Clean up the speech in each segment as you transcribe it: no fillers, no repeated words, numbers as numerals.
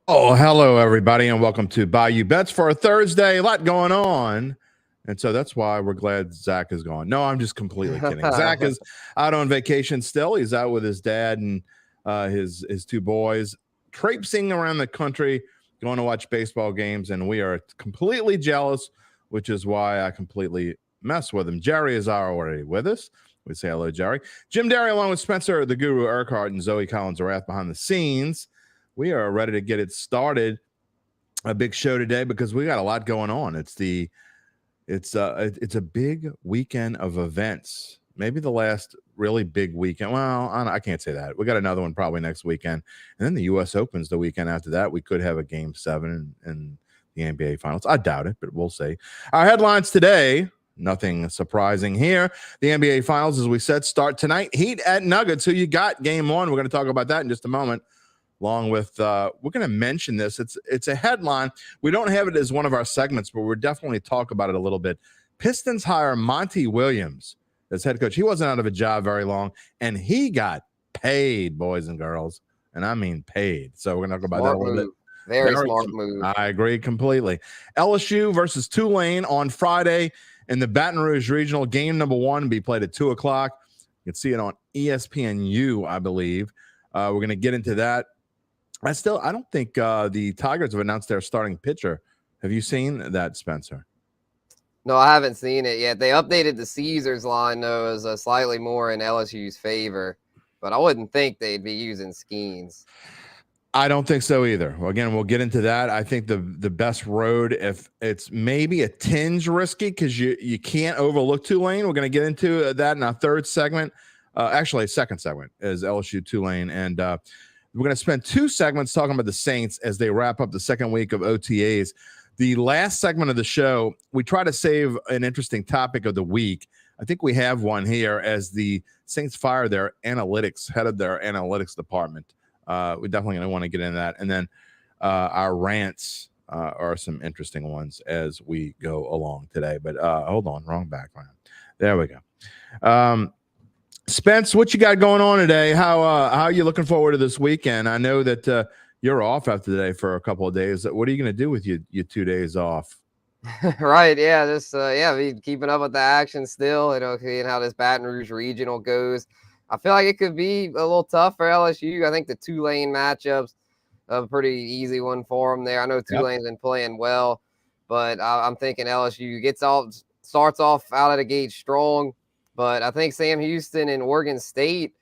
Oh, hello, everybody, and welcome to Bayou Bets for a Thursday. A lot going on. And so that's why we're glad Zach is gone. No, I'm just completely kidding. Zach is out on vacation still. He's out with his dad and his two boys, traipsing around the country, going to watch baseball games, and we are completely jealous, which is why I completely mess with him. Jerry is already with us. We say hello, Jerry. Jim Derry, along with Spencer, the Guru Urquhart, and Zoe Collins-Wrath behind the scenes. We are ready to get it started. A big show today because we got a lot going on. It's a big weekend of events. Maybe the last really big weekend. Well, I can't say that. We got another one probably next weekend, and then the U.S. Open's the weekend after that. We could have a Game 7 in the NBA Finals. I doubt it, but we'll see. Our headlines today. Nothing surprising here. The NBA Finals, as we said, start tonight. Heat at Nuggets. Who you got? Game 1. We're going to talk about that in just a moment. Along with, we're going to mention this. It's a headline. We don't have it as one of our segments, but we'll definitely talk about it a little bit. Pistons hire Monty Williams as head coach. He wasn't out of a job very long, and he got paid, boys and girls, and I mean paid. So we're going to talk about that a little bit. Very smart move. I agree completely. LSU versus Tulane on Friday in the Baton Rouge Regional. Game number 1 be played at 2 o'clock. You can see it on ESPNU, I believe. We're going to get into that. I don't think the Tigers have announced their starting pitcher. Have you seen that, Spencer? No, I haven't seen it yet. They updated the Caesars line, though, as slightly more in LSU's favor. But I wouldn't think they'd be using Skeens. I don't think so either. Well, again, we'll get into that. I think the best road, if it's maybe a tinge risky, because you can't overlook Tulane. We're going to get into that in our third segment. Actually, second segment is LSU Tulane. And we're going to spend 2 segments talking about the Saints as they wrap up the second week of OTAs. The last segment of the show, we try to save an interesting topic of the week. I think we have one here as the Saints fire their analytics, head of their analytics department. We definitely going to want to get into that. And then our rants are some interesting ones as we go along today. But hold on, wrong background. There we go. Spence, what you got going on today? How are you looking forward to this weekend? I know that you're off after today for a couple of days. What are you going to do with your 2 days off? Right, yeah, just be keeping up with the action still. Seeing how this Baton Rouge Regional goes. I feel like it could be a little tough for LSU. I think the Tulane matchup's a pretty easy one for them there. I know Tulane's been playing well, but I'm thinking LSU starts off out of the gate strong. But I think Sam Houston and Oregon State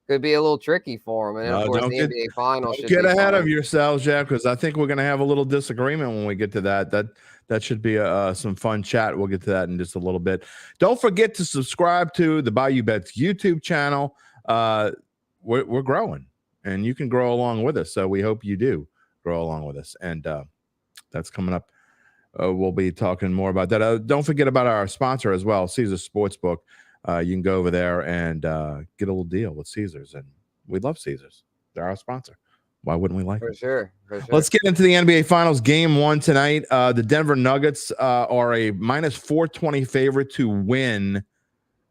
could be a little tricky for them. And then, of course, the NBA Finals should get ahead of yourselves, Jeff, because I think we're going to have a little disagreement when we get to that. That should be some fun chat. We'll get to that in just a little bit. Don't forget to subscribe to the Bayou Bets YouTube channel. We're growing, and you can grow along with us. So we hope you do grow along with us. And that's coming up. We'll be talking more about that. Don't forget about our sponsor as well, Caesar Sportsbook. You can go over there and get a little deal with Caesars, and we love Caesars. They're our sponsor. Why wouldn't we like for it? Sure. Let's get into the NBA Finals. Game 1 tonight. The Denver Nuggets are a minus 420 favorite to win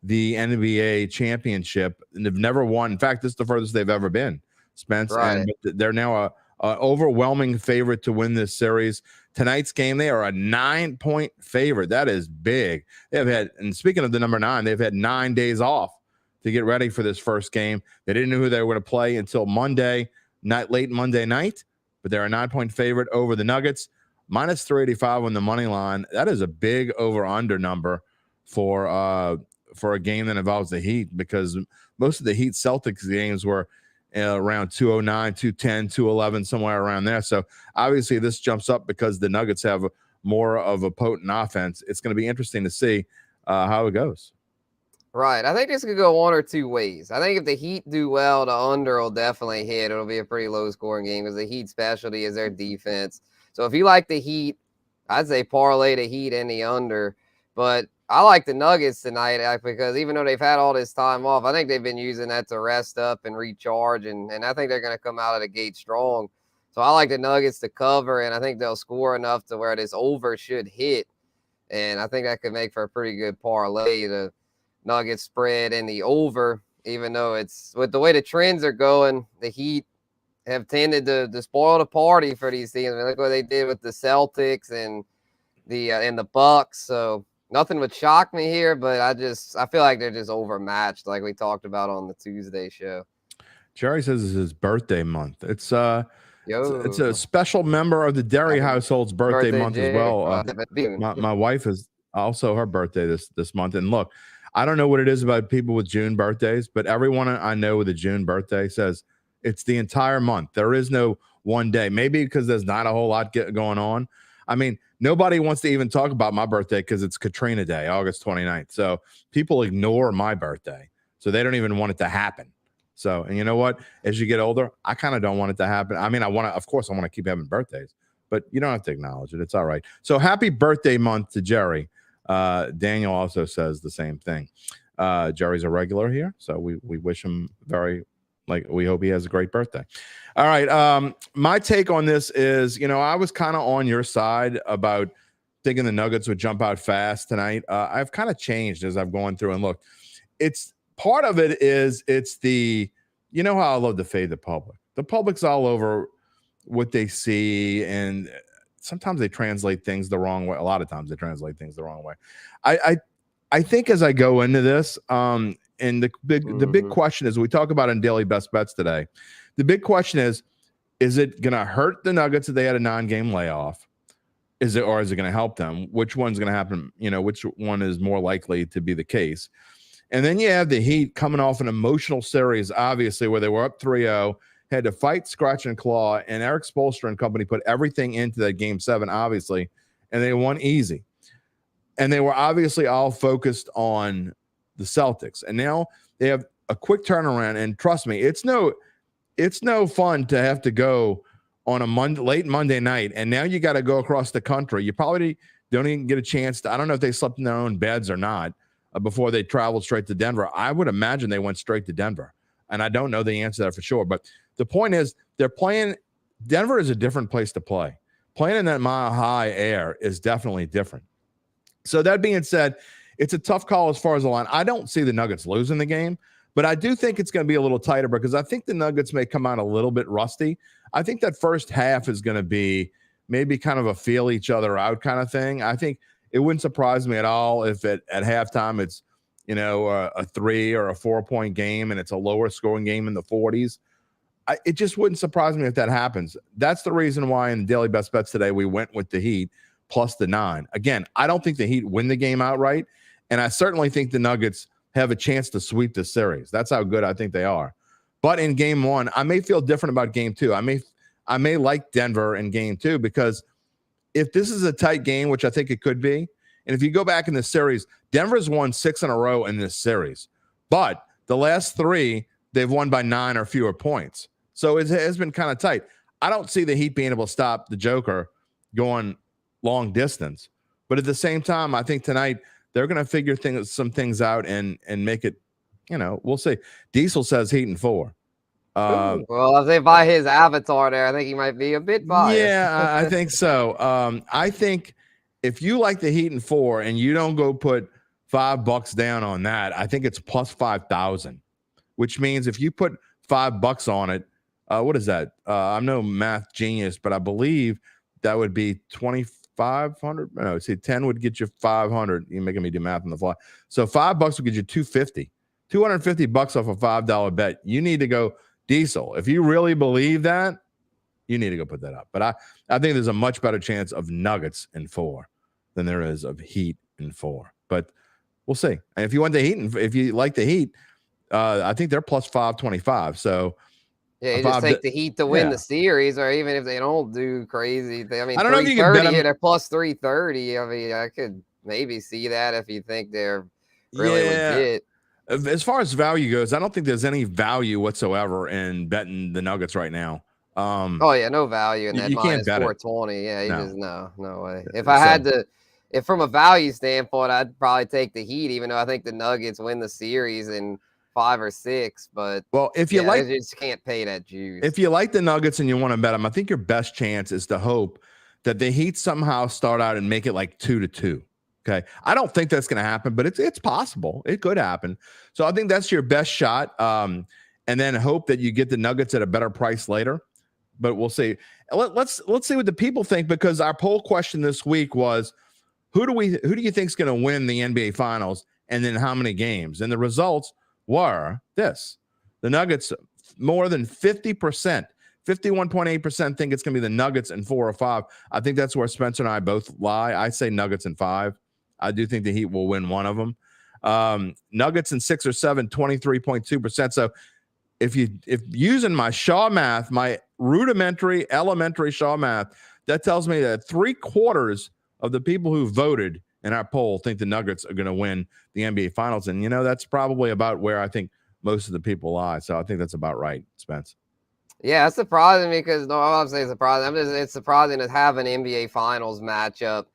the NBA championship, and they've never won. In fact, this is the furthest they've ever been, Spence. Right. And they're now a overwhelming favorite to win this series. Tonight's game, they are a 9-point favorite. That is big. And speaking of the number 9, they've had 9 days off to get ready for this first game. They didn't know who they were going to play until late Monday night, but they're a 9-point favorite over the Nuggets. Minus 385 on the money line. That is a big over-under number for a game that involves the Heat, because most of the Heat Celtics games were around 209, 210, 211, somewhere around there. So obviously this jumps up because the Nuggets have more of a potent offense. It's going to be interesting to see how it goes. Right. I think this could go one or two ways. I think if the Heat do well, the under will definitely hit. It'll be a pretty low-scoring game because the Heat specialty is their defense. So if you like the Heat, I'd say parlay the Heat and the under. But I like the Nuggets tonight because even though they've had all this time off, I think they've been using that to rest up and recharge, and I think they're going to come out of the gate strong. So I like the Nuggets to cover, and I think they'll score enough to where this over should hit, and I think that could make for a pretty good parlay, the Nuggets spread and the over, even though it's with the way the trends are going, the Heat have tended to spoil the party for these teams. I mean, look what they did with the Celtics and the Bucks. So nothing would shock me here, but I feel like they're just overmatched, like we talked about on the Tuesday show. Jerry says it's his birthday month. It's a Yo, special member of the Derry household's birthday month as Jerry. well. My wife is also her birthday this month. And look, I don't know what it is about people with June birthdays, but everyone I know with a June birthday says it's the entire month. There is no one day. Maybe because there's not a whole lot going on. I mean, nobody wants to even talk about my birthday because it's Katrina Day, August 29th. So people ignore my birthday. So they don't even want it to happen. So, and you know what? As you get older, I kind of don't want it to happen. I mean, of course, I want to keep having birthdays, but you don't have to acknowledge it. It's all right. So happy birthday month to Jerry. Daniel also says the same thing. Jerry's a regular here, so we wish him we hope he has a great birthday. All right. My take on this is, I was kind of on your side about thinking the Nuggets would jump out fast tonight. I've kind of changed as I've gone through and looked. It's part of it is it's how I love to fade the public. The public's all over what they see, and sometimes they translate things the wrong way. A lot of times they translate things the wrong way. I think as I go into this, and the big question is, we talk about in Daily Best Bets today, the big question is it going to hurt the Nuggets if they had a 9-game layoff? Or is it going to help them? Which one's going to happen? Which one is more likely to be the case? And then you have the Heat coming off an emotional series, obviously, where they were up 3-0, had to fight, scratch, and claw, and Eric Spoelstra and company put everything into that Game 7, obviously, and they won easy. And they were obviously all focused on the Celtics. And now they have a quick turnaround, and trust me, it's no fun to have to go on a late Monday night, and now you got to go across the country. You probably don't even get a chance to – I don't know if they slept in their own beds or not. Before they traveled straight to Denver. I would imagine they went straight to Denver. And I don't know the answer to that for sure. But the point is, they're playing – Denver is a different place to play. Playing in that mile-high air is definitely different. So that being said, it's a tough call as far as the line. I don't see the Nuggets losing the game, but I do think it's going to be a little tighter because I think the Nuggets may come out a little bit rusty. I think that first half is going to be maybe kind of a feel each other out kind of thing. I think – it wouldn't surprise me at all if at halftime it's, a 3 or a 4-point game and it's a lower scoring game in the 40s. It just wouldn't surprise me if that happens. That's the reason why in Daily Best Bets today we went with the Heat plus the 9. Again, I don't think the Heat win the game outright, and I certainly think the Nuggets have a chance to sweep the series. That's how good I think they are. But in Game 1, I may feel different about Game 2. I may like Denver in Game 2 because if this is a tight game, which I think it could be, and if you go back in the series, Denver's won 6 in a row in this series. But the last 3, they've won by 9 or fewer points. So it has been kind of tight. I don't see the Heat being able to stop the Joker going long distance. But at the same time, I think tonight they're going to figure some things out and make it, we'll see. Diesel says Heat in 4. Well, if they buy his avatar there, I think he might be a bit biased. Yeah, I think so. I think if you like the Heat in 4 and you don't go put $5 down on that, I think it's plus 5,000, which means if you put $5 on it, what is that? I'm no math genius, but I believe that would be 2,500. No, see, 10 would get you 500. You're making me do math on the fly. So $5 would get you $250 off a $5 bet. You need to go Diesel. If you really believe that, you need to go put that up. But I think there's a much better chance of Nuggets in 4 than there is of Heat in 4. But we'll see. And if you want the Heat, and if you like the Heat, I think they're plus 525. So yeah, you just take the Heat to win the series, or even if they don't do crazy. I don't know if you can bet them. They're plus 330. I mean, I could maybe see that if you think they're really legit. As far as value goes, I don't think there's any value whatsoever in betting the Nuggets right now. No value in that. You can't bet 420. Yeah, no way. If I had to, if from a value standpoint, I'd probably take the Heat, even though I think the Nuggets win the series in 5 or 6. But if you you just can't pay that juice. If you like the Nuggets and you want to bet them, I think your best chance is to hope that the Heat somehow start out and make it like 2-2. Okay. I don't think that's going to happen, but it's possible. It could happen. So I think that's your best shot. And then hope that you get the Nuggets at a better price later. but we'll see. Let's see what the people think, because our poll question this week was, who do you think is going to win the NBA Finals, and then how many games? And the results were this: the Nuggets, more than 50%, 51.8% think it's going to be the Nuggets in 4 or 5. I think that's where Spencer and I both lie. I say Nuggets in 5. I do think the Heat will win one of them. Nuggets in 6 or 7, 23.2%. So if using my Shaw math, my rudimentary, elementary Shaw math, that tells me that 3/4 of the people who voted in our poll think the Nuggets are going to win the NBA Finals. And, that's probably about where I think most of the people lie. So I think that's about right, Spence. Yeah, it's surprising me because, no, I'm not saying surprising. It's surprising to have an NBA Finals matchup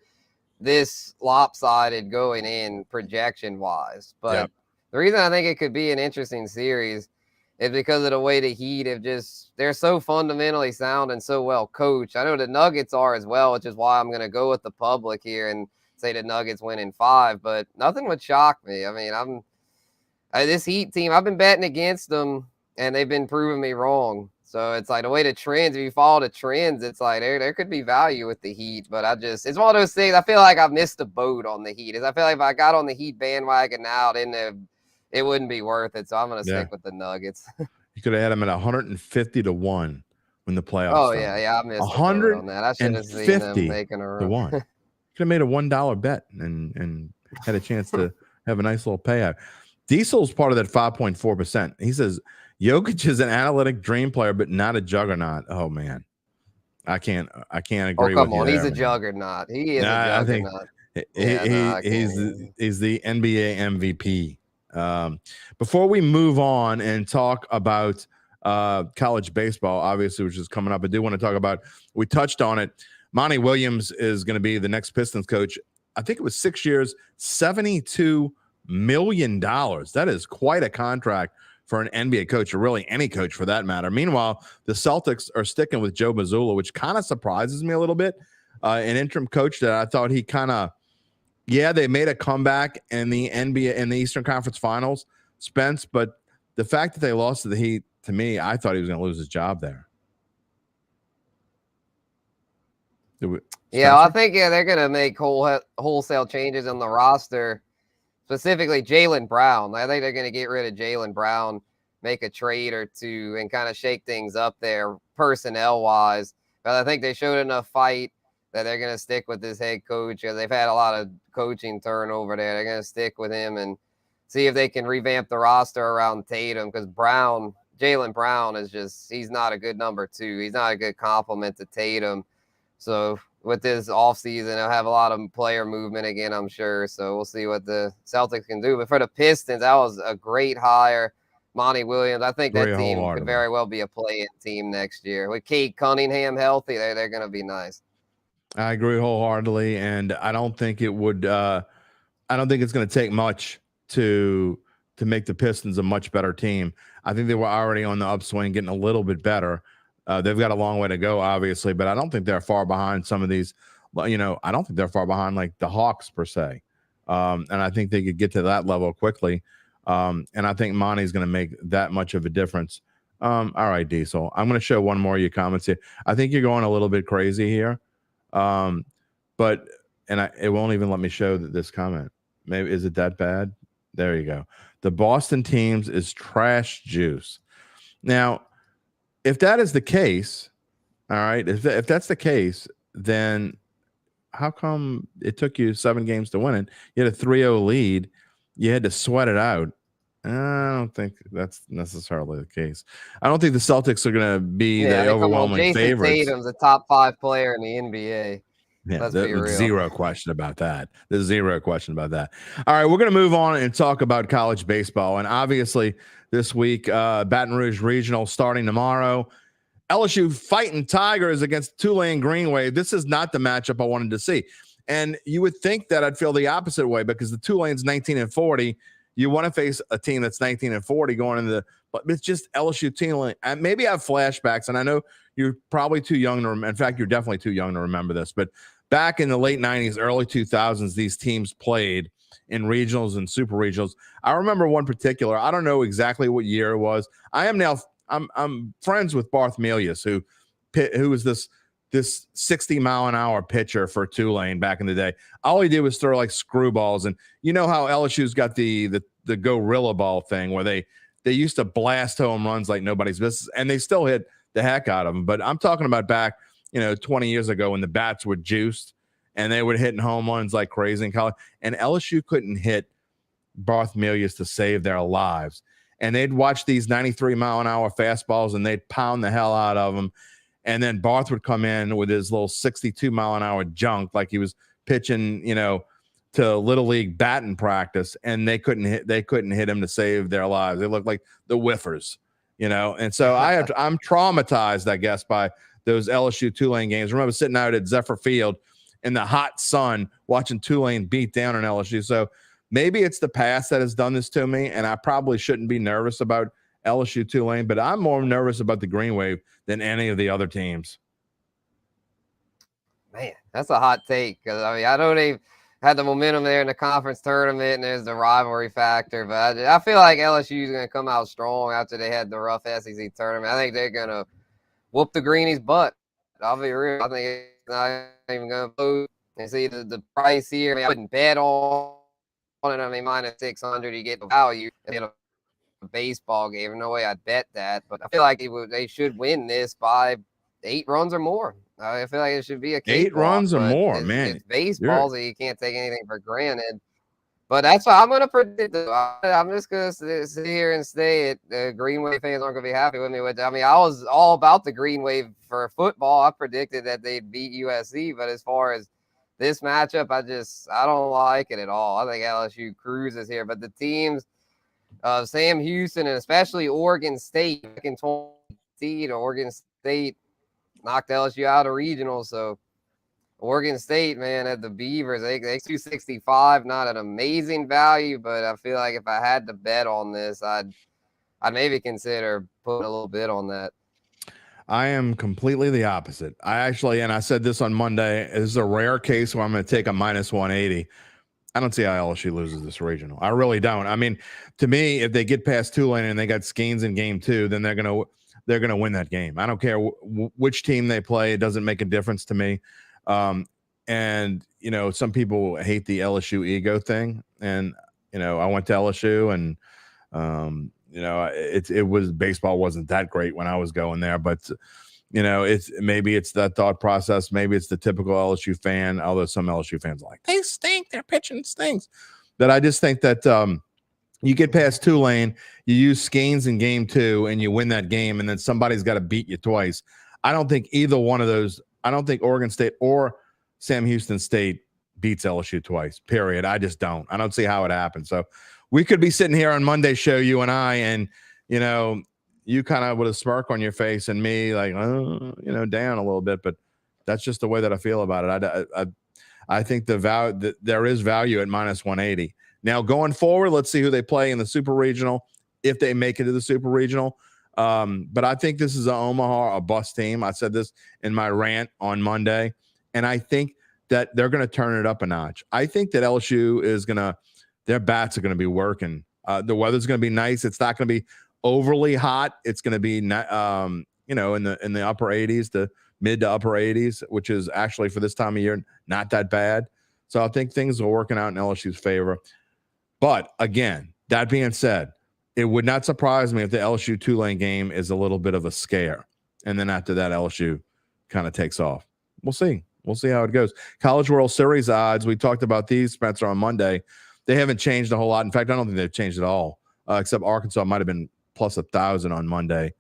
this lopsided going in projection-wise. But yep. The reason I think it could be an interesting series is because of the way the Heat they're so fundamentally sound and so well coached. I know the Nuggets are as well, which is why I'm going to go with the public here and say the Nuggets win in 5, but nothing would shock me. I mean, this Heat team, I've been betting against them and they've been proving me wrong. So it's like the way the trends, if you follow the trends, it's like there could be value with the Heat, but it's one of those things. I feel like I've missed the boat on the Heat. I feel like if I got on the Heat bandwagon now, then it wouldn't be worth it. So I'm going to stick with the Nuggets. You could have had them at 150 to 1 when the playoffs started. Yeah, I missed the boat on that. I should have seen them making a run. To 1. Could have made a $1 bet and had a chance to have a nice little payout. Diesel's part of that 5.4%. He says Jokic is an analytic dream player, but not a juggernaut. Oh man, I can't agree with you. Come on, he's a juggernaut. He is a juggernaut. I think he's the NBA MVP. Before we move on and talk about college baseball, obviously, which is coming up, I do want to talk about. We touched on it. Monty Williams is going to be the next Pistons coach. I think it was 6 years, $72 million. That is quite a contract for an NBA coach, or really any coach for that matter. Meanwhile, the Celtics are sticking with Joe Mazzulla, which kind of surprises me a little bit. An interim coach that I thought he kind of, they made a comeback in the NBA in the Eastern Conference Finals, Spence, but the fact that they lost to the Heat, to me, I thought he was going to lose his job there. I think they're going to make wholesale changes in the roster. Specifically, Jaylen Brown. I think they're going to get rid of Jaylen Brown, make a trade or two, and kind of shake things up there personnel-wise. But I think they showed enough fight that they're going to stick with this head coach, because they've had a lot of coaching turnover there. They're going to stick with him and see if they can revamp the roster around Tatum, because Jaylen Brown he's not a good number 2. He's not a good complement to Tatum. So with this offseason, they'll have a lot of player movement again, I'm sure. So we'll see what the Celtics can do. But for the Pistons, that was a great hire. Monty Williams, I think that team could very well be a play-in team next year. With Cade Cunningham healthy, they're going to be nice. I agree wholeheartedly, and I don't think it would. I don't think it's going to take much to make the Pistons a much better team. I think they were already on the upswing, getting a little bit better. They've got a long way to go, obviously, but I don't think they're far behind some of these. I don't think they're far behind like the Hawks per se, and I think they could get to that level quickly. And I think Monty's going to make that much of a difference. All right, Diesel, I'm going to show one more of your comments here. I think you're going a little bit crazy here, but it won't even let me show this comment. Maybe is it that bad? There you go. The Boston teams is trash juice. Now, if that is the case, all right, if that's the case, then how come it took you 7 games to win it? You had a 3-0 lead. You had to sweat it out. I don't think that's necessarily the case. I don't think the Celtics are going to be the overwhelming favorites. Jason Tatum's a top 5 player in the NBA. Yeah, there's zero question about that. There's zero question about that. All right, we're going to move on and talk about college baseball. And obviously this week, Baton Rouge Regional starting tomorrow. LSU fighting Tigers against Tulane Green Wave. This is not the matchup I wanted to see. And you would think that I'd feel the opposite way, because the Tulane's 19-40. You want to face a team that's 19-40 going into but it's just LSU Tulane. And maybe I have flashbacks, and I know you're probably too young to remember. In fact, you're definitely too young to remember this, but back in the late 90s, early 2000s, these teams played in regionals and super regionals. I remember one particular, I don't know exactly what year it was. I'm friends with Barth Melius, who who was this 60-mile-an-hour pitcher for Tulane back in the day. All he did was throw like screwballs. And you know how LSU's got the gorilla ball thing where they used to blast home runs like nobody's business, and they still hit the heck out of them. But I'm talking about back, 20 years ago when the bats were juiced and they were hitting home runs like crazy in college. And LSU couldn't hit Barthmelius to save their lives. And they'd watch these 93-mile-an-hour fastballs and they'd pound the hell out of them. And then Barth would come in with his little 62-mile-an-hour junk like he was pitching, to Little League batting practice, and they couldn't hit him to save their lives. They looked like the whiffers, And so I'm traumatized, I guess, by those LSU Tulane games. I remember sitting out at Zephyr Field in the hot sun watching Tulane beat down on LSU. So maybe it's the past that has done this to me, and I probably shouldn't be nervous about LSU Tulane, but I'm more nervous about the Green Wave than any of the other teams. Man, that's a hot take. Because I know they've had the momentum there in the conference tournament, and there's the rivalry factor. But I feel like LSU is going to come out strong after they had the rough SEC tournament. I think they're going to whoop the Greenies' butt. I'll be real. I think it's not even going to lose. And see the price here. I wouldn't bet on it. Minus 600, you get the value. A baseball game. No way I'd bet that. But I feel like they should win this by 8 runs or more. I feel like it should be a 8 runs or more, man. It's baseball, so you can't take anything for granted. But that's why I'm going to predict. I'm just going to sit here and say it. The Green Wave fans aren't going to be happy with me. I was all about the Green Wave for football. I predicted that they'd beat USC, but as far as this matchup, I don't like it at all. I think LSU cruises here, but the teams of Sam Houston and especially Oregon State back in 2018, Oregon State knocked LSU out of regional. So Oregon State, man, at the Beavers, they 265, not an amazing value, but I feel like if I had to bet on this, I'd maybe consider putting a little bit on that. I am completely the opposite. And I said this on Monday, this is a rare case where I'm going to take a minus 180. I don't see how LSU loses this regional. I really don't. I mean, to me, if they get past Tulane and they got Skeens in game 2, then they're going to win that game. I don't care which team they play. It doesn't make a difference to me. And, some people hate the LSU ego thing. And, I went to LSU and, it was baseball wasn't that great when I was going there, but it's that thought process. Maybe it's the typical LSU fan, although some LSU fans are like, they stink, their pitching stinks. But I just think that you get past Tulane, you use Skeens in game 2 and you win that game, and then somebody's got to beat you twice. I don't think either one of those, I don't think Oregon State or Sam Houston State beats LSU twice, period. I just don't. I don't see how it happens. So we could be sitting here on Monday's show, you and I, and, you kind of with a smirk on your face and me like, down a little bit, but that's just the way that I feel about it. I think there is value at minus 180. Now going forward, let's see who they play in the Super Regional, if they make it to the Super Regional. But I think this is an Omaha, a bust team. I said this in my rant on Monday, and I think that they're going to turn it up a notch. I think that LSU is their bats are going to be working. The weather's going to be nice. It's not going to be overly hot. It's going to be, in the upper 80s, the mid to upper 80s, which is actually for this time of year not that bad. So I think things are working out in LSU's favor. But again, that being said, it would not surprise me if the LSU Tulane game is a little bit of a scare, and then after that, LSU kind of takes off. We'll see. We'll see how it goes. College World Series odds. We talked about these, Spencer, on Monday. They haven't changed a whole lot. In fact, I don't think they've changed at all, except Arkansas might have been plus 1,000 on Monday,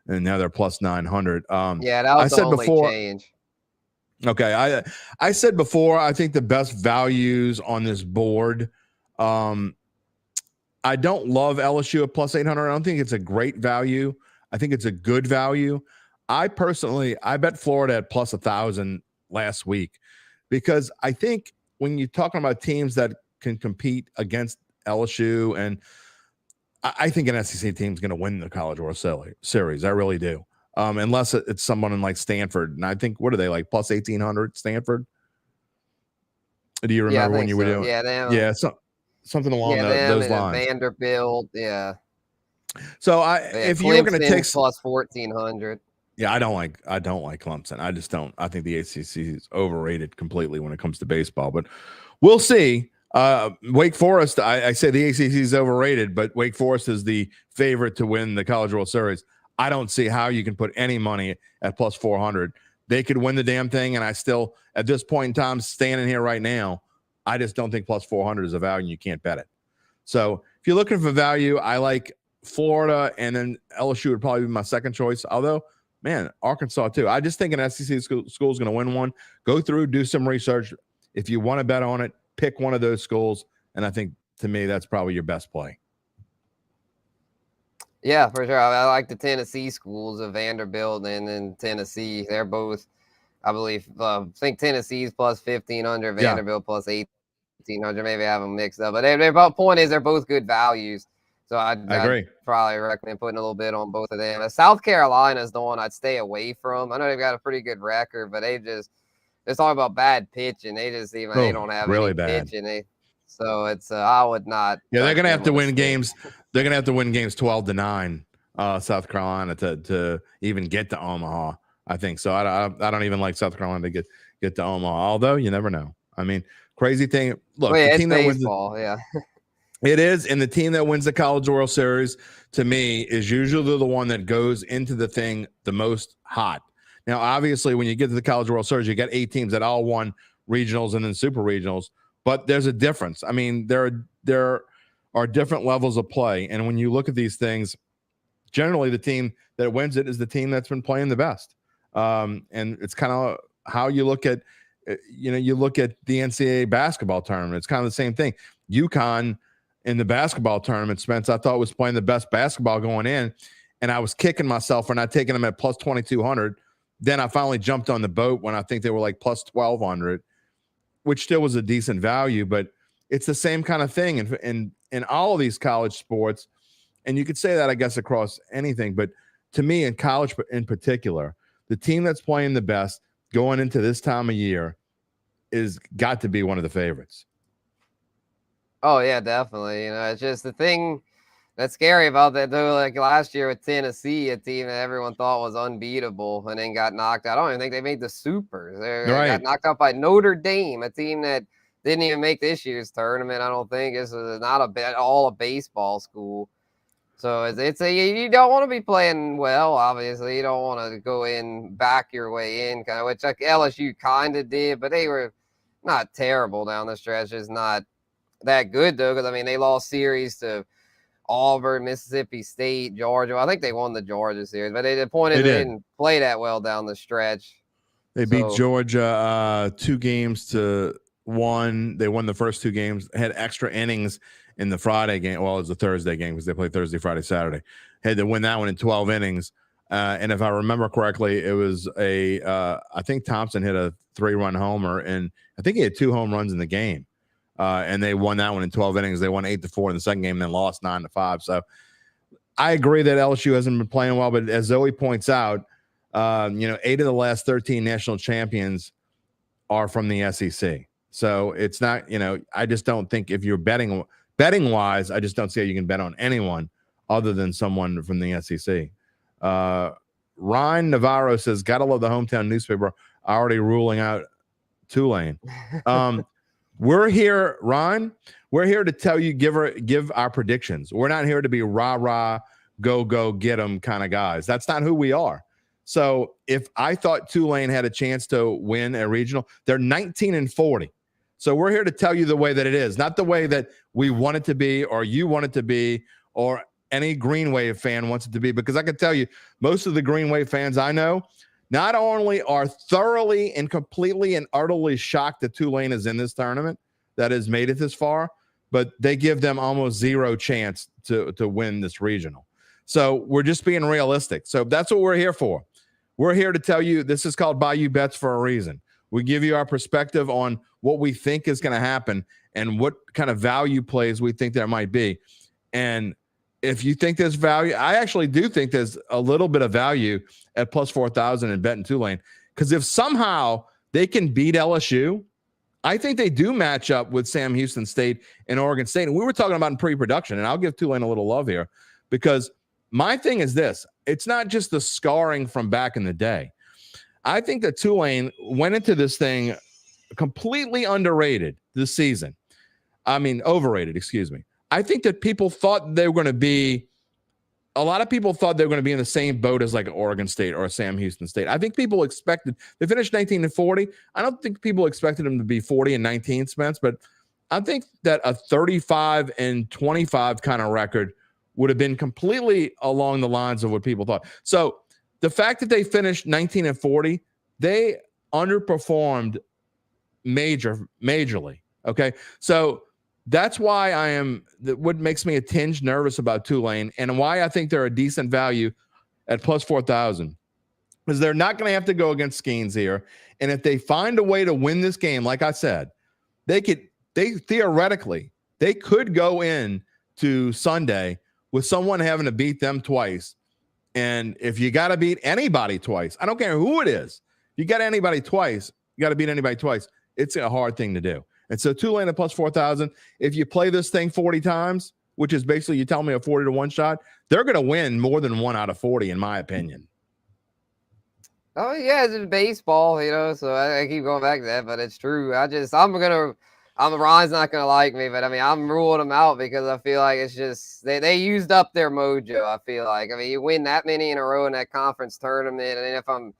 and now they're plus 900. Yeah, that was the only change. Okay, I said before, I think the best values on this board. I don't love LSU at plus 800. I don't think it's a great value. I think it's a good value. I bet Florida at plus 1,000 last week, because I think when you're talking about teams that can compete against LSU, and I think an SEC team is going to win the College World Series. I really do. Unless it's someone in like Stanford. And I think, what are they, like plus 1,800 Stanford? Do you remember when you were doing? Yeah, something along those lines. Vanderbilt, yeah. So if you were going to take plus 1,400. Yeah, I don't like Clemson. I just don't. I think the ACC is overrated completely when it comes to baseball. But we'll see. Wake Forest, I say the ACC is overrated, but Wake Forest is the favorite to win the College World Series. I don't see how you can put any money at plus 400. They could win the damn thing, and I still, at this point in time, standing here right now, I just don't think plus 400 is a value, and you can't bet it. So if you're looking for value, I like Florida, and then LSU would probably be my second choice. Although, man, Arkansas too. I just think an SEC school is going to win one. Go through, do some research. If you want to bet on it, pick one of those schools, and I think, to me, that's probably your best play. Yeah, for sure. I like the Tennessee schools of Vanderbilt and then Tennessee. They're both, I believe, I think Tennessee's plus 1,500, Vanderbilt plus 1,800. Maybe I have them mixed up. But their point is they're both good values. So I'd probably recommend putting a little bit on both of them. South Carolina is the one I'd stay away from. I know they've got a pretty good record, but it's all about bad pitching. They don't have really any bad pitching. So it's I would not. Yeah, they're gonna have to win games. They're gonna have to win games 12-9. South Carolina to even get to Omaha. I think so. I don't even like South Carolina to get to Omaha. Although you never know. I mean, crazy thing. Look, the team that wins it is, and the team that wins the College World Series to me is usually the one that goes into the thing the most hot. Now, obviously, when you get to the College World Series, you got 8 teams that all won regionals and then super regionals. But there's a difference. I mean, there are different levels of play. And when you look at these things, generally the team that wins it is the team that's been playing the best. And it's kind of how you look at, you look at the NCAA basketball tournament. It's kind of the same thing. UConn in the basketball tournament, Spence, I thought was playing the best basketball going in. And I was kicking myself for not taking them at plus 2,200. Then I finally jumped on the boat when I think they were like plus 1,200. Which still was a decent value, but it's the same kind of thing in all of these college sports. And you could say that, I guess, across anything. But to me, in college in particular, the team that's playing the best going into this time of year is got to be one of the favorites. Oh, yeah, definitely. It's just the thing that's scary about that, though. Like last year with Tennessee, a team that everyone thought was unbeatable and then got knocked out. I don't even think they made the Supers. They got knocked out by Notre Dame, a team that didn't even make this year's tournament. I don't think it's not a baseball school. So you don't want to be playing well. Obviously, you don't want to go in, back your way in, kind of, which like LSU kind of did, but they were not terrible down the stretch. It's not that good though, because I mean they lost series to Auburn, Mississippi State, Georgia. I think they won the Georgia series, but the point is they didn't play that well down the stretch. They beat Georgia 2-1. They won the first 2 games, had extra innings in the Friday game. Well, it was the Thursday game because they played Thursday, Friday, Saturday. Had to win that one in 12 innings. And if I remember correctly, it was I think Thompson hit a 3-run homer, and I think he had 2 home runs in the game. And they won that one in 12 innings. They won 8-4 in the second game, and then lost 9-5. So I agree that LSU hasn't been playing well, but as Zoe points out, 8 of the last 13 national champions are from the SEC. So it's not, I just don't think if you're betting wise, I just don't see how you can bet on anyone other than someone from the SEC. Ryan Navarro says, gotta love the hometown newspaper already ruling out Tulane. We're here, Ron. We're here to tell you, give our predictions. We're not here to be rah, go, get them kind of guys. That's not who we are. So if I thought Tulane had a chance to win a regional, they're 19-40. So we're here to tell you the way that it is, not the way that we want it to be or you want it to be or any Green Wave fan wants it to be. Because I can tell you, most of the Green Wave fans I know not only are thoroughly and completely and utterly shocked that Tulane is in this tournament, that has made it this far, but they give them almost zero chance to win this regional. So we're just being realistic. So that's what we're here for. We're here to tell you this is called Bayou Bets for a reason. We give you our perspective on what we think is going to happen and what kind of value plays we think there might be. And if you think there's value, I actually do think there's a little bit of value at plus 4,000 in betting Tulane. Because if somehow they can beat LSU, I think they do match up with Sam Houston State and Oregon State. And we were talking about in pre-production, and I'll give Tulane a little love here because my thing is this. It's not just the scarring from back in the day. I think that Tulane went into this thing completely underrated this season. I mean, overrated, excuse me. I think that people thought they were going to be, a lot of people thought they were going to be in the same boat as like Oregon State or Sam Houston State. I think people expected, they finished 19-40. I don't think people expected them to be 40-19, Spence, but I think that a 35-25 kind of record would have been completely along the lines of what people thought. So the fact that they finished 19-40, they underperformed majorly. Okay. So that's why what makes me a tinge nervous about Tulane and why I think they're a decent value at plus 4,000 is they're not going to have to go against Skeens here. And if they find a way to win this game, like I said, they theoretically could go in to Sunday with someone having to beat them twice. And if you got to beat anybody twice, I don't care who it is. You got anybody twice, you got to beat anybody twice. It's a hard thing to do. And so Tulane at plus 4,000, if you play this thing 40 times, which is basically you tell me a 40-1 shot, they're going to win more than 1 out of 40, in my opinion. Oh, yeah, it's just baseball, so I keep going back to that, but it's true. Ryan's not going to like me, but I mean, I'm ruling them out because I feel like it's just, they used up their mojo, I feel like. I mean, you win that many in a row in that conference tournament, and if I'm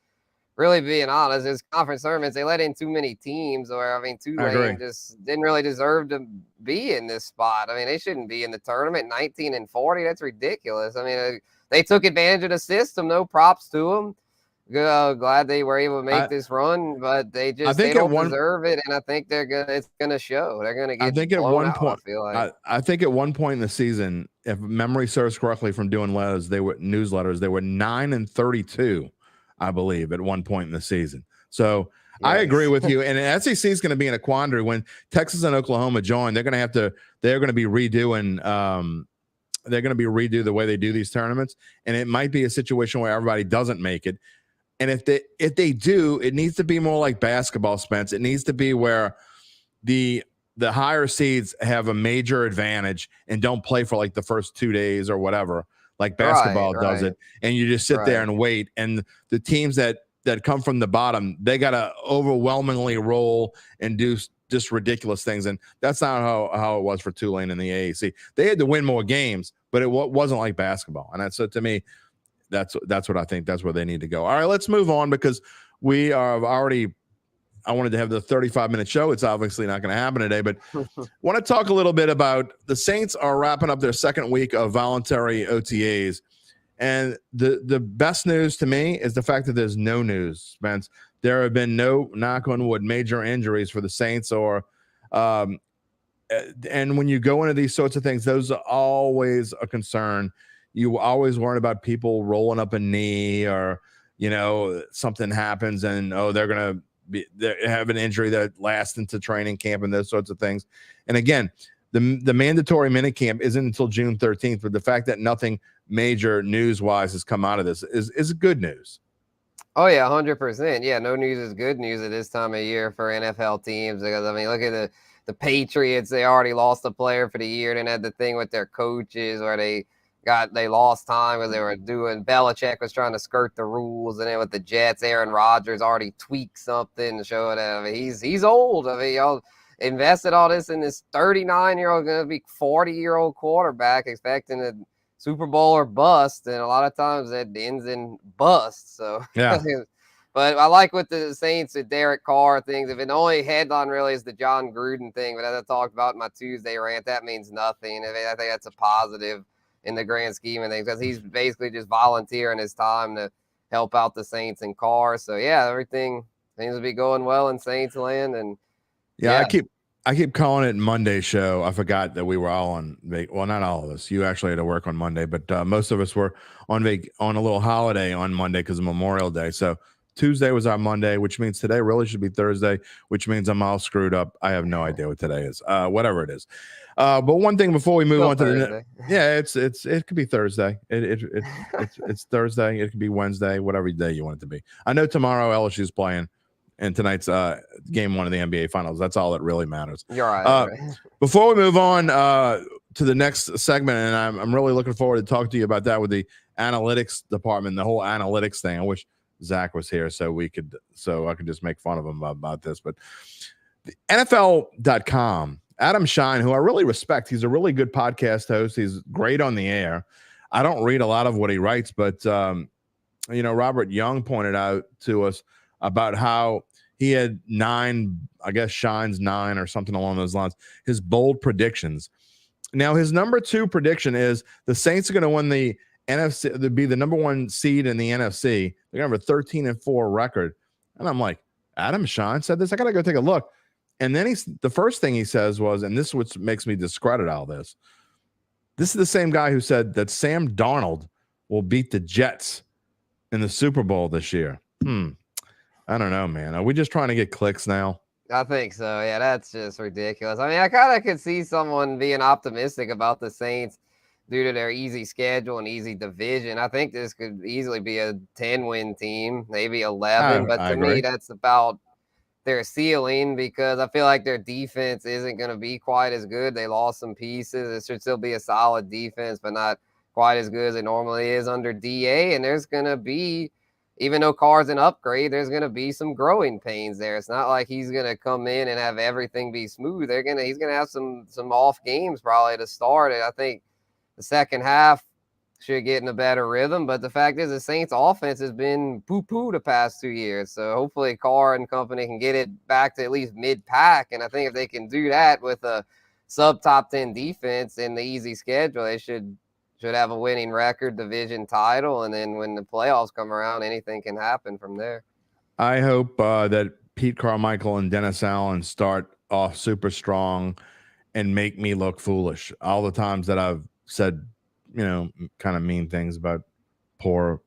really being honest, it's conference tournaments, they let in too many teams, or I mean, Tulane just didn't really deserve to be in this spot. I mean, they shouldn't be in the tournament. 19-40, that's ridiculous. I mean, they took advantage of the system. No props to them. Glad they were able to make this run, but they don't deserve it, and I think it's gonna show. They're gonna get. I think at one point, I feel like. I think at one point in the season, if memory serves correctly from doing newsletters, they were 9-32. I believe, at one point in the season. So yes. I agree with you. And SEC is going to be in a quandary when Texas and Oklahoma join. They're going to be redoing. They're going to be redo the way they do these tournaments, and it might be a situation where everybody doesn't make it. And if they do, it needs to be more like basketball, Spence. It needs to be where the higher seeds have a major advantage and don't play for like the first 2 days or whatever. Like basketball does it, and you just sit there and wait. And the teams that come from the bottom, they got to overwhelmingly roll and do just ridiculous things. And that's not how it was for Tulane in the AAC. They had to win more games, but it wasn't like basketball. And so to me, that's what I think. That's where they need to go. All right, let's move on because we are already. I wanted to have the 35-minute show. It's obviously not going to happen today, but want to talk a little bit about the Saints are wrapping up their second week of voluntary OTAs. And the best news to me is the fact that there's no news, Spence. There have been no, knock on wood, major injuries for the Saints and when you go into these sorts of things, those are always a concern. You always worry about people rolling up a knee or, something happens and, they're going to they have an injury that lasts into training camp and those sorts of things. And again, the mandatory minicamp isn't until June 13th, but the fact that nothing major news-wise has come out of this is good news. Oh, yeah, 100%. Yeah, no news is good news at this time of year for NFL teams because, I mean, look at the Patriots. They already lost a player for the year. Then had the thing with their coaches where they lost time because they were doing. Belichick was trying to skirt the rules, and then with the Jets, Aaron Rodgers already tweaked something to show that I mean, he's old. I mean, y'all invested all this in this 39-year-old, going to be 40-year-old quarterback, expecting a Super Bowl or bust, and a lot of times that ends in bust. So yeah. But I like with the Saints with Derek Carr things. If the only headline really is the John Gruden thing, but as I talked about in my Tuesday rant, that means nothing. I think that's a positive in the grand scheme of things because he's basically just volunteering his time to help out the Saints and Carr. So yeah, everything seems to be going well in Saints land. And yeah. I keep calling it Monday show. I forgot that we were all on well, not all of us. You actually had to work on Monday, but most of us were on a little holiday on Monday because of Memorial Day. So Tuesday was our Monday, which means today really should be Thursday, which means I'm all screwed up. I have no idea what today is. Whatever it is. But one thing before we move on to it could be Thursday. It's Thursday. It could be Wednesday, whatever day you want it to be. I know tomorrow LSU is playing, and tonight's game 1 of the NBA Finals. That's all that really matters. You're right. Before we move on, to the next segment, and I'm really looking forward to talking to you about that with the analytics department, the whole analytics thing. I wish Zach was here so I could just make fun of him about this. But the NFL.com, Adam Shine, who I really respect, he's a really good podcast host. He's great on the air. I don't read a lot of what he writes, but Robert Young pointed out to us about how he had 9, I guess Shine's 9 or something along those lines, his bold predictions. Now, his number 2 prediction is the Saints are going to win the NFC, to be the number 1 seed in the NFC. They're going to have a 13-4 record. And I'm like, Adam Shine said this? I got to go take a look. And then the first thing he says was, and this is what makes me discredit all this. This is the same guy who said that Sam Darnold will beat the Jets in the Super Bowl this year. I don't know, man. Are we just trying to get clicks now? I think so. Yeah, that's just ridiculous. I mean, I kind of could see someone being optimistic about the Saints due to their easy schedule and easy division. I think this could easily be a 10-win team, maybe 11. But to me, that's about their ceiling because I feel like their defense isn't going to be quite as good. They lost some pieces. It should still be a solid defense, but not quite as good as it normally is under DA. And there's going to be, even though Carr's an upgrade, there's going to be some growing pains there. It's not like he's going to come in and have everything be smooth. He's going to have some off games probably to start it. I think the second half should get in a better rhythm. But the fact is the Saints offense has been poo-poo the past 2 years. So hopefully Carr and company can get it back to at least mid-pack. And I think if they can do that with a sub-top 10 defense and the easy schedule, they should have a winning record, division title. And then when the playoffs come around, anything can happen from there. I hope that Pete Carmichael and Dennis Allen start off super strong and make me look foolish. All the times that I've said, kind of mean things about poor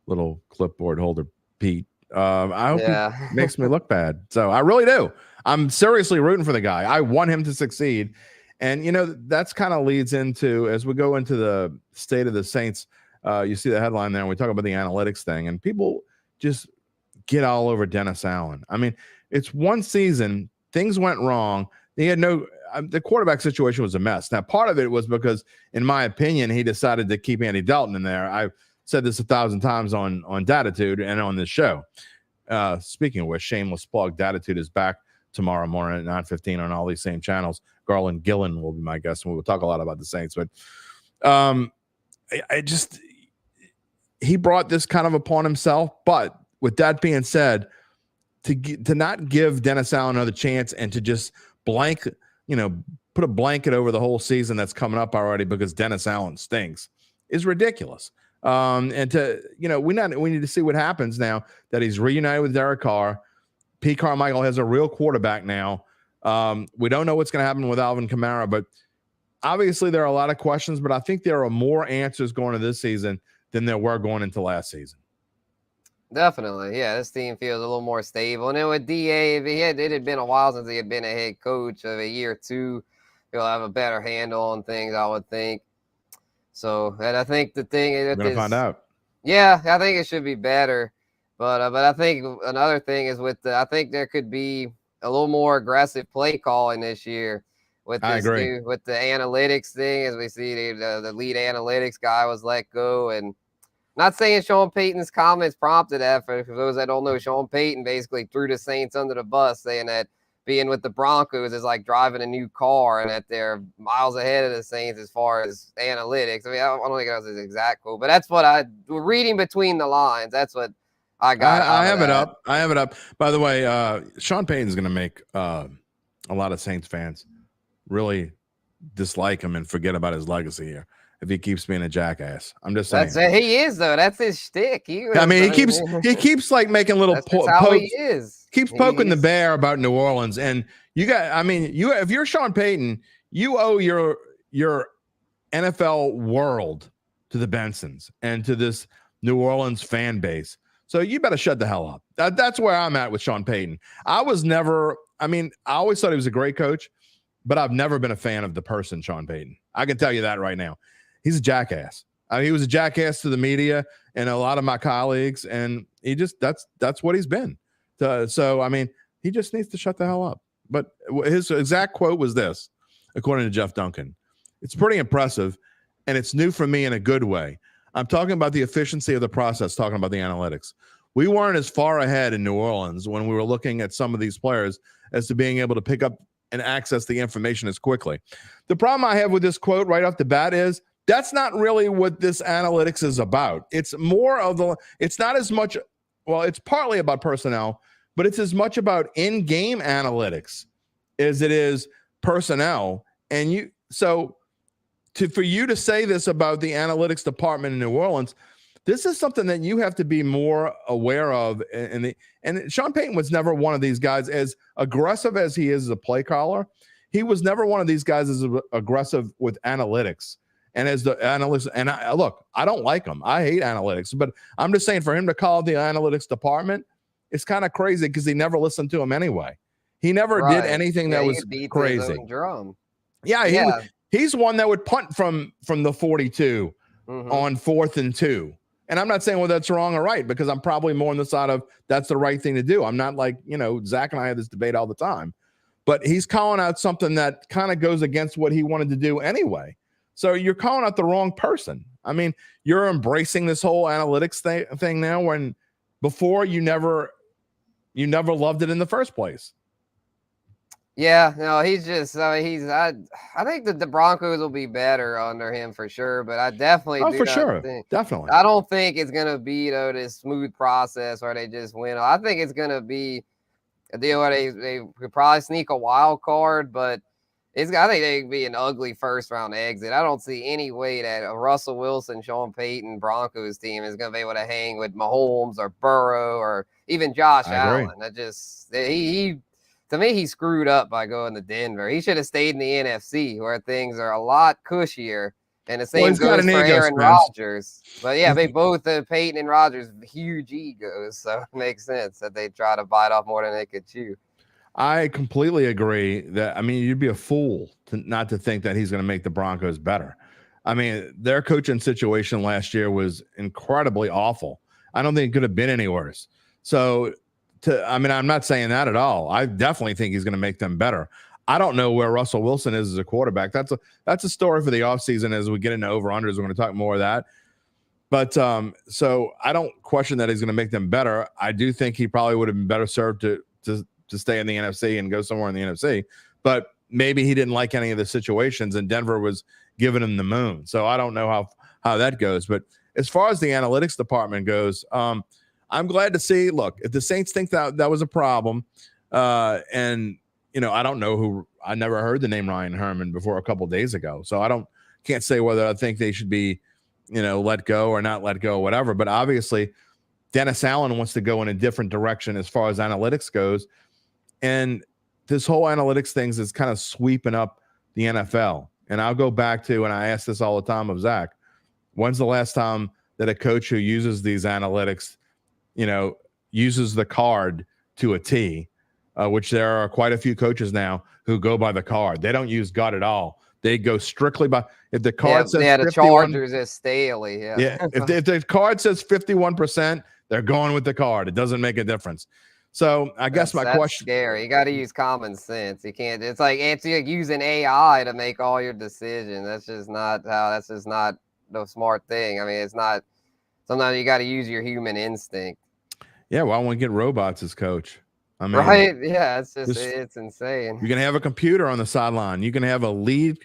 little clipboard holder Pete. I hope he makes me look bad. So I really do. I'm seriously rooting for the guy. I want him to succeed. And, that's kind of leads into, as we go into the state of the Saints, you see the headline there, and we talk about the analytics thing, and people just get all over Dennis Allen. I mean, it's one season. Things went wrong. He had the quarterback situation was a mess. Now, part of it was because, in my opinion, he decided to keep Andy Dalton in there. I've said this 1,000 times on Datitude and on this show. Speaking of which, shameless plug, Datitude is back tomorrow morning at 9:15 on all these same channels. Garland Gillen will be my guest, and we will talk a lot about the Saints. But he brought this kind of upon himself. But with that being said, to not give Dennis Allen another chance and to just put a blanket over the whole season that's coming up already because Dennis Allen stinks is ridiculous. And we need to see what happens now that he's reunited with Derek Carr. Pete Carmichael has a real quarterback now. We don't know what's going to happen with Alvin Kamara, but obviously there are a lot of questions, but I think there are more answers going to this season than there were going into last season. Definitely. Yeah, this team feels a little more stable. And then with DA, it had been a while since he had been a head coach, of a year or two. He'll have a better handle on things, I would think. So, and I think the thing is, we're going to find out. Yeah, I think it should be better. But I think another thing is I think there could be a little more aggressive play calling this year with this with the analytics thing. As we see, the lead analytics guy was let go, and not saying Sean Payton's comments prompted that. For those that don't know, Sean Payton basically threw the Saints under the bus, saying that being with the Broncos is like driving a new car and that they're miles ahead of the Saints as far as analytics. I mean, I don't think that was his exact quote, but that's what we're reading between the lines. That's what I got. I have it up. I have it up. By the way, Sean Payton's going to make a lot of Saints fans really dislike him and forget about his legacy here if he keeps being a jackass. I'm just saying. He is, though. That's his shtick. He keeps like making little how he is. Keeps poking the bear about New Orleans. And if you're Sean Payton, you owe your NFL world to the Bensons and to this New Orleans fan base. So you better shut the hell up. That's where I'm at with Sean Payton. I always thought he was a great coach, but I've never been a fan of the person Sean Payton. I can tell you that right now. He's a jackass. He was a jackass to the media and a lot of my colleagues, and that's what he's been. So he just needs to shut the hell up. But his exact quote was this, according to Jeff Duncan. It's pretty impressive, and it's new for me in a good way. I'm talking about the efficiency of the process, talking about the analytics. We weren't as far ahead in New Orleans when we were looking at some of these players as to being able to pick up and access the information as quickly. The problem I have with this quote right off the bat is that's not really what this analytics is about. It's more of it's not as much, well, it's partly about personnel, but it's as much about in-game analytics as it is personnel. And for you to say this about the analytics department in New Orleans, this is something that you have to be more aware of. And Sean Payton was never one of these guys, as aggressive as he is as a play caller. He was never one of these guys as aggressive with analytics. And as the analyst, and look, I don't like him. I hate analytics, but I'm just saying for him to call the analytics department, it's kind of crazy because he never listened to him anyway. He never did anything that was crazy. Drum. Yeah, he's one that would punt from the 42 on 4th and 2. And I'm not saying whether that's wrong or right, because I'm probably more on the side of that's the right thing to do. I'm not like, Zach and I have this debate all the time. But he's calling out something that kind of goes against what he wanted to do anyway. So you're calling out the wrong person. I mean, you're embracing this whole analytics thing now when before you never loved it in the first place. Yeah, no, he's just, I think that the Broncos will be better under him for sure, but I definitely definitely. I don't think it's going to be, this smooth process where they just win. I think it's going to be a deal where they could probably sneak a wild card, but I think they could be an ugly first round exit. I don't see any way that a Russell Wilson, Sean Payton Broncos team is going to be able to hang with Mahomes or Burrow or even Josh Allen. To me, he screwed up by going to Denver. He should have stayed in the NFC where things are a lot cushier. And the same goes for Aaron Rodgers. But yeah, they both, Peyton and Rodgers, huge egos. So it makes sense that they try to bite off more than they could chew. I completely agree that, you'd be a fool not to think that he's going to make the Broncos better. Their coaching situation last year was incredibly awful. I don't think it could have been any worse. So, I'm not saying that at all. I definitely think he's going to make them better. I don't know where Russell Wilson is as a quarterback. That's a story for the offseason as we get into over-unders. We're going to talk more of that. But so I don't question that he's going to make them better. I do think he probably would have been better served to stay in the NFC and go somewhere in the NFC. But maybe he didn't like any of the situations, and Denver was giving him the moon. So I don't know how that goes. But as far as the analytics department goes, I'm glad to see, look, if the Saints think that was a problem, and, I don't know I never heard the name Ryan Herman before a couple of days ago. So can't say whether I think they should be, let go or not let go or whatever. But obviously, Dennis Allen wants to go in a different direction as far as analytics goes. And this whole analytics things is kind of sweeping up the NFL. And I'll go back to, and I ask this all the time of Zach, when's the last time that a coach who uses these analytics uses the card to a T, which there are quite a few coaches now who go by the card. They don't use gut at all. They go strictly by, if the card says the Chargers is Staley. Yeah. If the card says 51%, they're going with the card. It doesn't make a difference. So I guess my question. Scary. You got to use common sense. You can't. It's like using AI to make all your decisions. That's just not the smart thing. It's not. Sometimes you got to use your human instinct. Yeah, well, I want to get robots as coach. Right? Yeah, it's insane. You can have a computer on the sideline. You can have a lead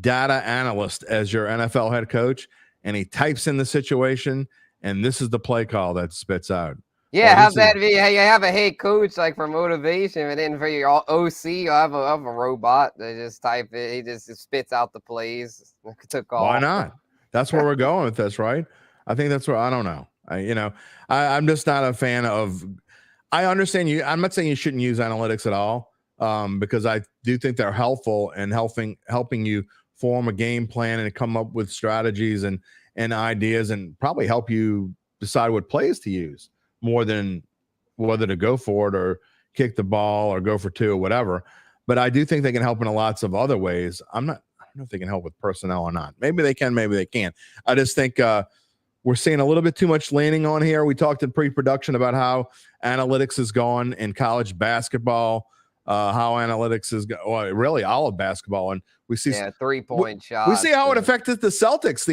data analyst as your NFL head coach, and he types in the situation, and this is the play call that spits out. Yeah, have a head coach like for motivation, and then for your OC, you have a robot that just type it. He just spits out the plays to call. Why not? That's where we're going with this, right? I think that's where I don't know. I'm just not a fan of. I understand you. I'm not saying you shouldn't use analytics at all, because I do think they're helpful in helping you form a game plan and come up with strategies and ideas, and probably help you decide what plays to use more than whether to go for it or kick the ball or go for two or whatever. But I do think they can help in lots of other ways. I don't know if they can help with personnel or not. Maybe they can, maybe they can't. I just think we're seeing a little bit too much leaning on here. We talked in pre-production about how analytics has gone in college basketball. how analytics is really all of basketball, and we see 3-point shots. We see how it affected the Celtics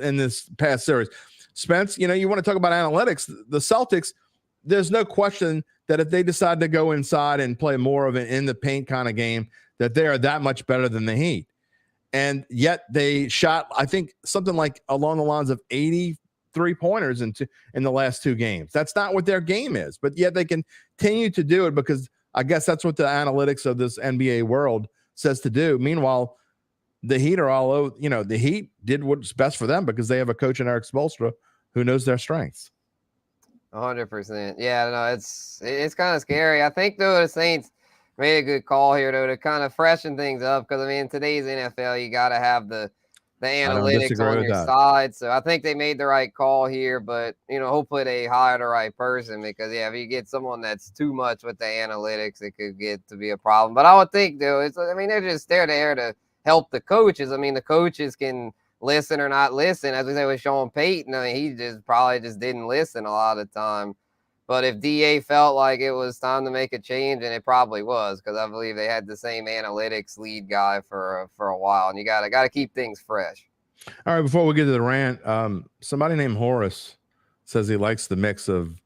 in this past series. Spence, you want to talk about analytics? The Celtics, there's no question that if they decide to go inside and play more of an in the paint kind of game, that they are that much better than the Heat. And yet they shot, I think, something like along the lines of 80 3-pointers in the last 2 games. That's not what their game is, but yet they continue to do it because I guess that's what the analytics of this NBA world says to do. Meanwhile, the Heat are all over. The Heat did what's best for them because they have a coach in Eric Spoelstra who knows their strengths. 100%. Yeah, no, it's kind of scary. I think though the Saints made a good call here though to kind of freshen things up because in today's NFL you got to have the analytics on your side. So I think they made the right call here, but hopefully they hire the right person because if you get someone that's too much with the analytics, it could get to be a problem. But I would think though, they're there to help the coaches. The coaches can listen or not listen. As we say with Sean Payton, he probably didn't listen a lot of the time. But if DA felt like it was time to make a change, and it probably was, because I believe they had the same analytics lead guy for a while, and you gotta keep things fresh. All right, before we get to the rant, somebody named Horace says he likes the mix of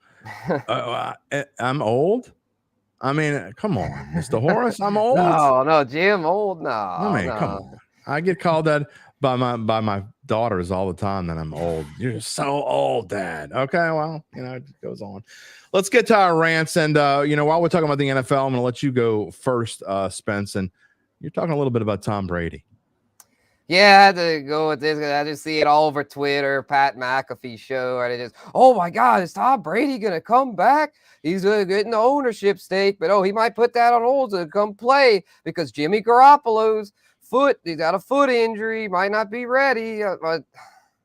I'm old. Come on, Mr. Horace, I'm old. No, Jim, old. No, come on. I get called that by my daughters all the time that I'm old. You're so old, Dad. Okay, well, it goes on. Let's get to our rants. And, while we're talking about the NFL, I'm going to let you go first, Spence. And you're talking a little bit about Tom Brady. Yeah, I had to go with this because I just see it all over Twitter, Pat McAfee show, and it just, oh my God, is Tom Brady going to come back? He's going to get in the ownership stake, but he might put that on hold to come play because Jimmy Garoppolo's foot, he's got a foot injury, might not be ready. But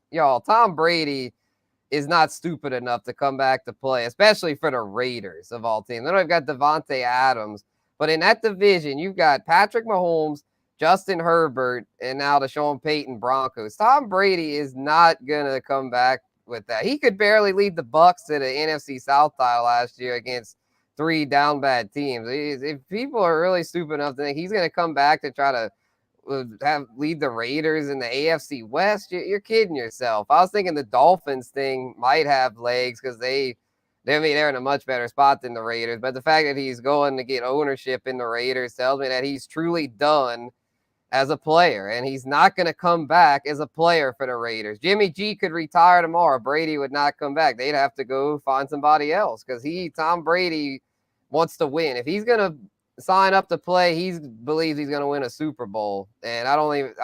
y'all, Tom Brady is not stupid enough to come back to play, especially for the Raiders of all teams. Then I've got Devontae Adams, but in that division, you've got Patrick Mahomes, Justin Herbert, and now the Sean Payton Broncos. Tom Brady is not going to come back with that. He could barely lead the Bucs to the NFC South title last year against 3 down bad teams. If people are really stupid enough to think he's going to come back to try to lead the Raiders in the AFC West, you're kidding yourself. I was thinking the Dolphins thing might have legs because they're in a much better spot than the Raiders. But the fact that he's going to get ownership in the Raiders tells me that he's truly done as a player, and he's not going to come back as a player for the Raiders. Jimmy G could retire tomorrow. Brady would not come back. They'd have to go find somebody else because Tom Brady wants to win. If he's going to sign up to play, he believes he's going to win a Super Bowl, and I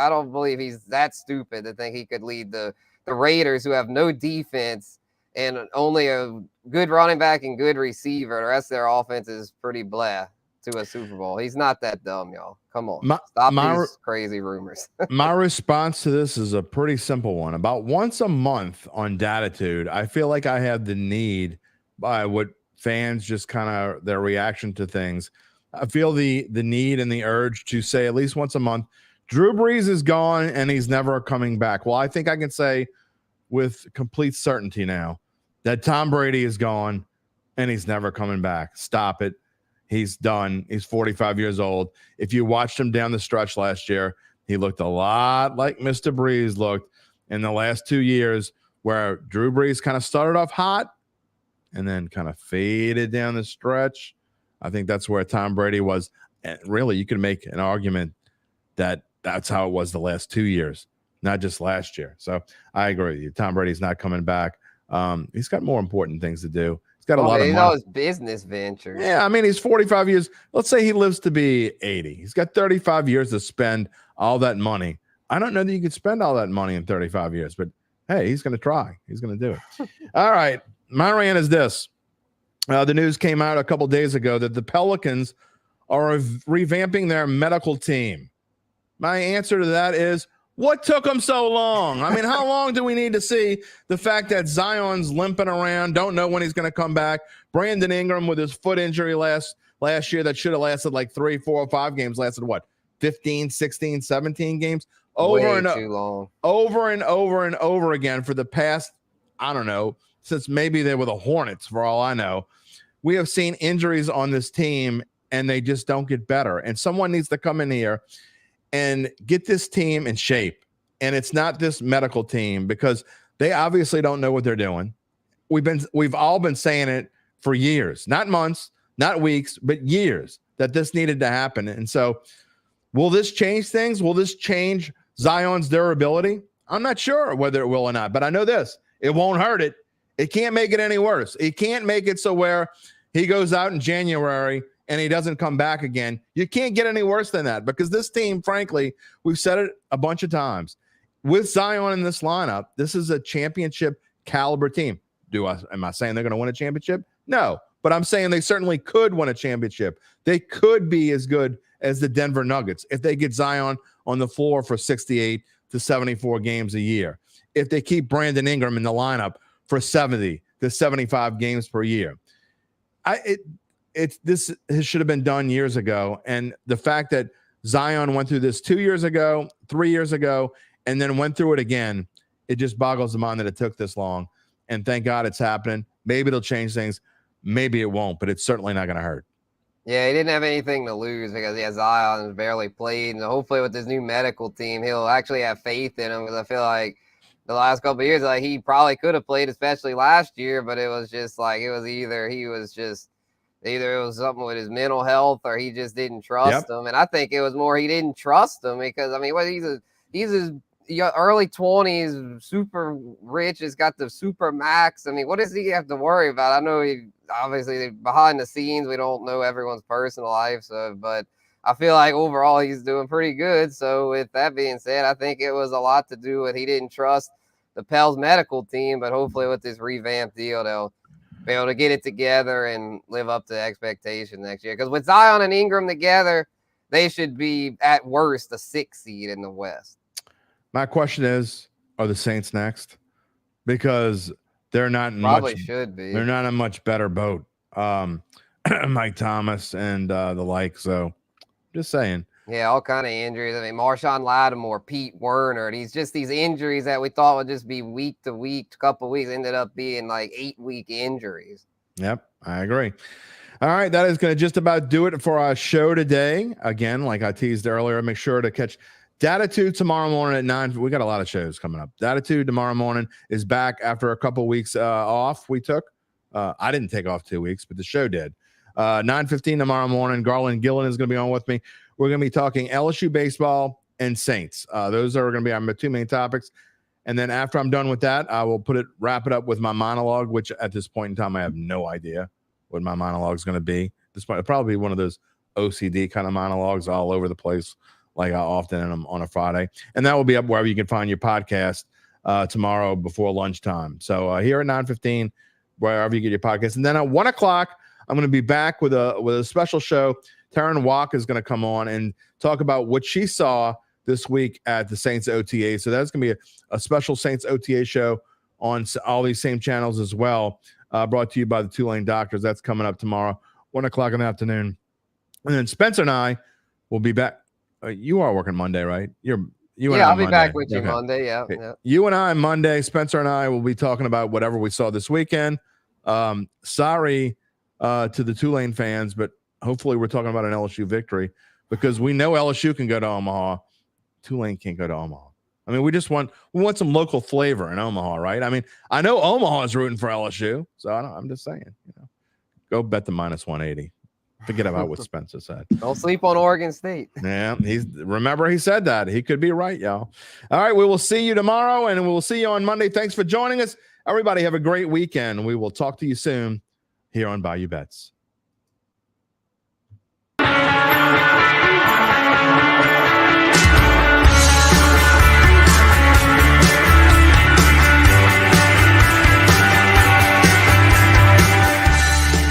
don't believe he's that stupid to think he could lead the Raiders, who have no defense and only a good running back and good receiver. The rest of their offense is pretty blah, to a Super Bowl. He's not that dumb, y'all. Come on, stop these crazy rumors. My response to this is a pretty simple one. About once a month on Datitude, I feel like I have the need, by what fans just kind of their reaction to things, I feel the need and the urge to say at least once a month, Drew Brees is gone and he's never coming back. Well, I think I can say with complete certainty now that Tom Brady is gone and he's never coming back. Stop it. He's done. He's 45 years old. If you watched him down the stretch last year, he looked a lot like Mr. Brees looked in the last 2 years, where Drew Brees kind of started off hot and then kind of faded down the stretch. I think that's where Tom Brady was. And really, you could make an argument that that's how it was the last 2 years, not just last year. So I agree with you. Tom Brady's not coming back. He's got more important things to do. He's got a lot of money. All his business ventures. Yeah, he's 45 years. Let's say he lives to be 80. He's got 35 years to spend all that money. I don't know that you could spend all that money in 35 years, but hey, he's going to try. He's going to do it. All right. My rant is this. The news came out a couple days ago that the Pelicans are revamping their medical team. My answer to that is, what took them so long? How long do we need to see the fact that Zion's limping around, don't know when he's going to come back? Brandon Ingram with his foot injury last year that should have lasted like 3, 4, or 5 games, lasted what, 15, 16, 17 games? Over and over again for the past, I don't know, since maybe they were the Hornets, for all I know. We have seen injuries on this team and they just don't get better. And someone needs to come in here and get this team in shape. And it's not this medical team, because they obviously don't know what they're doing. We've all been saying it for years, not months, not weeks, but years, that this needed to happen. And so will this change things? Will this change Zion's durability? I'm not sure whether it will or not, but I know this: it won't hurt it. It can't make it any worse. It can't make it so where he goes out in January and he doesn't come back again. You can't get any worse than that, because this team, frankly, we've said it a bunch of times, with Zion in this lineup, this is a championship caliber team. Am I saying they're going to win a championship? No, but I'm saying they certainly could win a championship. They could be as good as the Denver Nuggets if they get Zion on the floor for 68 to 74 games a year. If they keep Brandon Ingram in the lineup for 70 to 75 games per year. This should have been done years ago. And the fact that Zion went through this 2 years ago, 3 years ago, and then went through it again, it just boggles the mind that it took this long. And thank God it's happening. Maybe it'll change things. Maybe it won't, but it's certainly not going to hurt. Yeah, he didn't have anything to lose, because Zion has barely played. And hopefully with this new medical team, he'll actually have faith in him, because I feel like the last couple of years, like, he probably could have played, especially last year, but it was just like, it was either it was something with his mental health, or he just didn't trust him. And I think it was more he didn't trust him, because, I mean, he's his early 20s, super rich, has got the super max. I mean, what does he have to worry about? I know he obviously behind the scenes, we don't know everyone's personal life, but I feel like overall he's doing pretty good. So with that being said, I think it was a lot to do with he didn't trust the Pels medical team, but hopefully with this revamped deal, they'll be able to get it together and live up to expectation next year. Because with Zion and Ingram together, they should be at worst a 6 seed in the West. My question is, are the Saints next? Because they're not should be. They're not a much better boat. Mike Thomas and the like. So just saying. Yeah, all kind of injuries. I mean, Marshawn Lattimore, Pete Werner. These injuries that we thought would just be week to week, couple weeks, ended up being like 8-week injuries. Yep, I agree. All right, that is going to just about do it for our show today. Again, like I teased earlier, make sure to catch Datitude tomorrow morning at 9. We got a lot of shows coming up. Datitude tomorrow morning is back after a couple weeks off we took. I didn't take off 2 weeks, but the show did. 9:15 tomorrow morning. Garland Gillen is going to be on with me. We're going to be talking LSU baseball and Saints. Those are going to be our two main topics. And then after I'm done with that, I will wrap it up with my monologue, which at this point in time, I have no idea what my monologue is going to be. This might probably be one of those OCD kind of monologues all over the place, like I often am on a Friday. And that will be up wherever you can find your podcast tomorrow before lunchtime. So here at 9:15, wherever you get your podcast. And then at 1 o'clock, I'm going to be back with a special show. Taryn Walk is going to come on and talk about what she saw this week at the Saints OTA. So that's going to be a special Saints OTA show on all these same channels as well, brought to you by the Tulane Doctors. That's coming up tomorrow, 1 o'clock in the afternoon. And then Spencer and I will be back. You are working Monday, right? I'll be back with you Monday. Yeah, okay. Yeah. You and I Monday. Spencer and I will be talking about whatever we saw this weekend. Sorry to the Tulane fans, but hopefully we're talking about an LSU victory, because we know LSU can go to Omaha. Tulane can't go to Omaha. I mean, we want some local flavor in Omaha, right? I mean, I know Omaha is rooting for LSU, so I'm just saying, go bet the -180. Forget about what Spencer said. Don't sleep on Oregon State. Yeah, remember he said that. He could be right, y'all. All right, we will see you tomorrow, and we will see you on Monday. Thanks for joining us. Everybody have a great weekend. We will talk to you soon here on Bayou Bets.